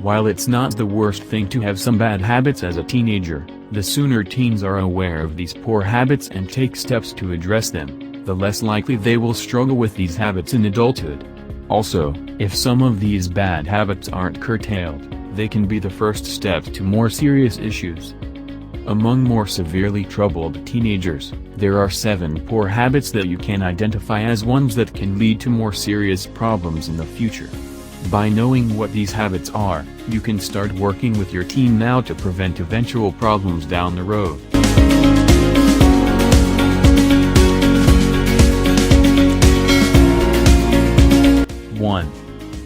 While it's not the worst thing to have some bad habits as a teenager, the sooner teens are aware of these poor habits and take steps to address them, the less likely they will struggle with these habits in adulthood. Also, if some of these bad habits aren't curtailed, they can be the first step to more serious issues. Among more severely troubled teenagers, there are 7 poor habits that you can identify as ones that can lead to more serious problems in the future. By knowing what these habits are, you can start working with your teen now to prevent eventual problems down the road. 1.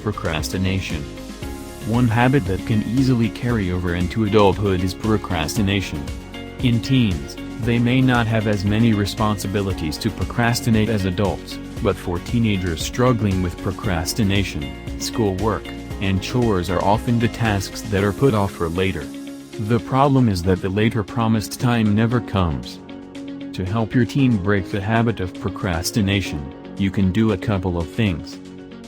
Procrastination. One habit that can easily carry over into adulthood is procrastination. In teens, they may not have as many responsibilities to procrastinate as adults, but for teenagers struggling with procrastination, schoolwork, and chores are often the tasks that are put off for later. The problem is that the later promised time never comes. To help your teen break the habit of procrastination, you can do a couple of things.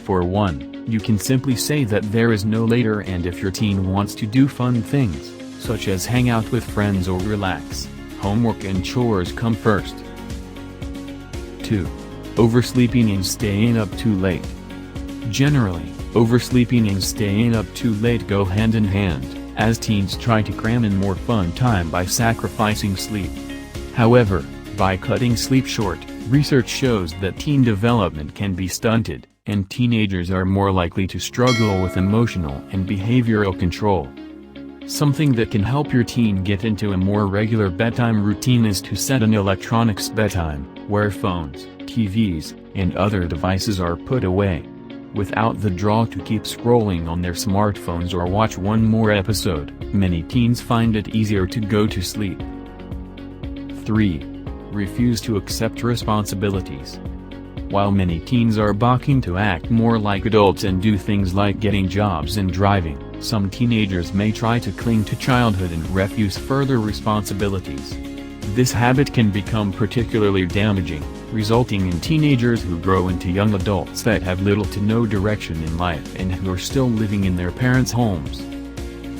For one, you can simply say that there is no later, and if your teen wants to do fun things, such as hang out with friends or relax, homework and chores come first. 2. Oversleeping and staying up too late. Generally, oversleeping and staying up too late go hand in hand, as teens try to cram in more fun time by sacrificing sleep. However, by cutting sleep short, research shows that teen development can be stunted, and teenagers are more likely to struggle with emotional and behavioral control. Something that can help your teen get into a more regular bedtime routine is to set an electronics bedtime, where phones, TVs, and other devices are put away. Without the draw to keep scrolling on their smartphones or watch one more episode, many teens find it easier to go to sleep. 3. Refuse to accept responsibilities. While many teens are balking to act more like adults and do things like getting jobs and driving, some teenagers may try to cling to childhood and refuse further responsibilities. This habit can become particularly damaging, resulting in teenagers who grow into young adults that have little to no direction in life and who are still living in their parents' homes.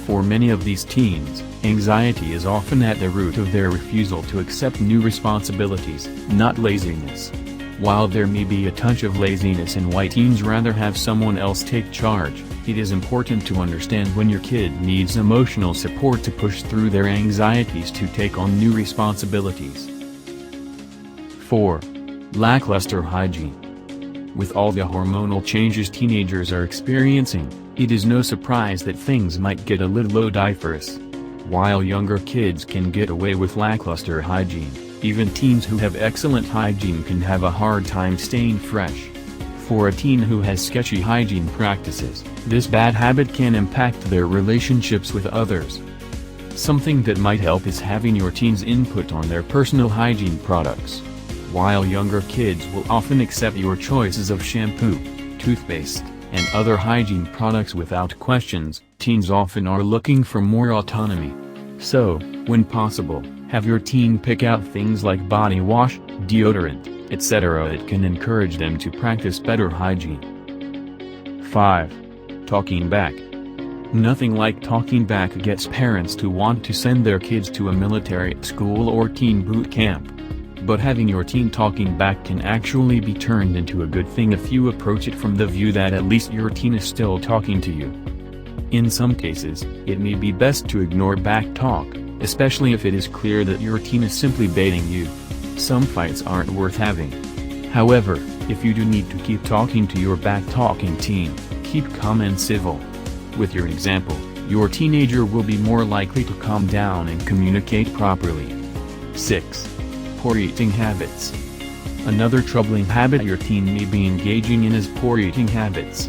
For many of these teens, anxiety is often at the root of their refusal to accept new responsibilities, not laziness. While there may be a touch of laziness in why teens rather have someone else take charge, it is important to understand when your kid needs emotional support to push through their anxieties to take on new responsibilities. 4. Lackluster hygiene. With all the hormonal changes teenagers are experiencing, it is no surprise that things might get a little odoriferous. While younger kids can get away with lackluster hygiene, even teens who have excellent hygiene can have a hard time staying fresh. For a teen who has sketchy hygiene practices, this bad habit can impact their relationships with others. Something that might help is having your teen's input on their personal hygiene products. While younger kids will often accept your choices of shampoo, toothpaste, and other hygiene products without questions, teens often are looking for more autonomy. So, when possible, have your teen pick out things like body wash, deodorant, etc. It can encourage them to practice better hygiene. 5. Talking back. Nothing like talking back gets parents to want to send their kids to a military school or teen boot camp. But having your teen talking back can actually be turned into a good thing if you approach it from the view that at least your teen is still talking to you. In some cases, it may be best to ignore back talk, especially if it is clear that your teen is simply baiting you. Some fights aren't worth having. However, if you do need to keep talking to your back-talking teen, keep calm and civil. With your example, your teenager will be more likely to calm down and communicate properly. 6. Poor eating habits. Another troubling habit your teen may be engaging in is poor eating habits.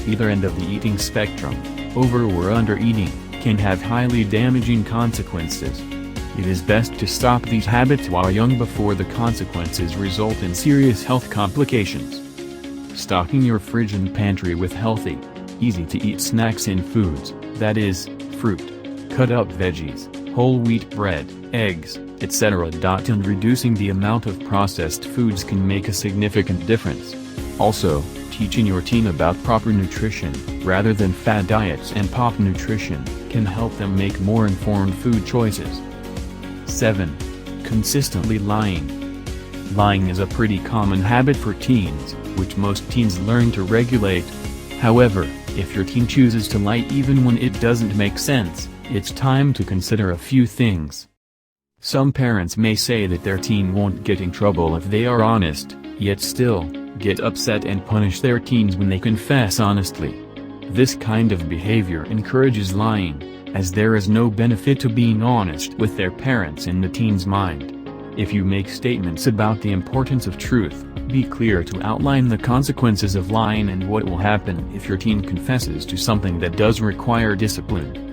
Either end of the eating spectrum, over or under eating, can have highly damaging consequences. It is best to stop these habits while young before the consequences result in serious health complications. Stocking your fridge and pantry with healthy, easy-to-eat snacks and foods, that is, fruit, cut-up veggies, whole wheat bread, eggs, etc. And reducing the amount of processed foods can make a significant difference. Also, teaching your teen about proper nutrition, rather than fad diets and pop nutrition, can help them make more informed food choices. 7. Consistently lying. Lying is a pretty common habit for teens, which most teens learn to regulate. However, if your teen chooses to lie even when it doesn't make sense, it's time to consider a few things. Some parents may say that their teen won't get in trouble if they are honest, yet still, get upset and punish their teens when they confess honestly. This kind of behavior encourages lying, as there is no benefit to being honest with their parents in the teen's mind. If you make statements about the importance of truth, be clear to outline the consequences of lying and what will happen if your teen confesses to something that does require discipline.